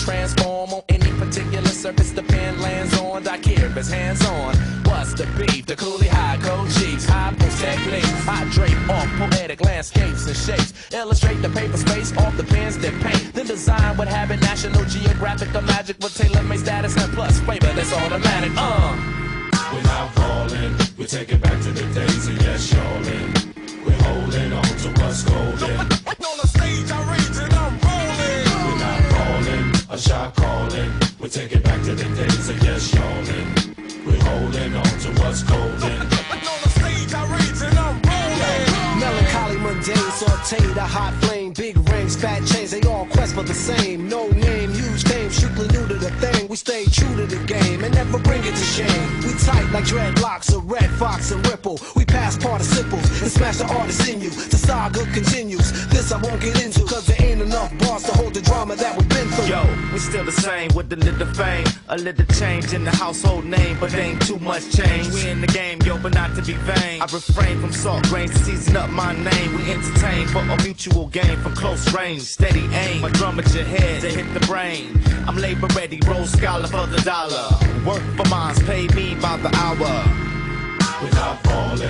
transform on any particular surface the pen lands on. I care if it's hands on. What's the beef? The coolie high code cheeks, high post techniques. I drape off poetic landscapes and shapes. Illustrate the paper space off the pens that paint. Then design what habit National Geographic or Magic with tailor-made status and plus flavor that's automatic. We're not falling, we take it back to the days of yes, y'allin'. We're holding on to what's golden. On the stage, I rage and I'm rolling. We're not falling, a shot calling. We take it back to the days of yes, y'allin'. We're holding on to what's golden. On the stage, I rage and I'm rolling. Melancholy, mundane, sauteed, a hot flame, big rings, fat chains, they all quest for the same. No name, huge game, strictly new to the thing. We stay true to the game and never bring it to shame. We tight like dreadlocks, a red fox and ripple. We pass participles and smash the artist in you. The saga continues. This I won't get into, cause there ain't enough bars to hold the drama that we've been through. Yo, we still the same with a little fame, a little change in the household name, but ain't too much change. We in the game, yo, but not to be vain. I refrain from salt grains to season up my name. We entertain for a mutual gain from close range. Steady aim, my drum at your head to hit the brain. I'm labor ready, roll scholar for the dollar. Work for mines, pay me by the hour. We're not falling,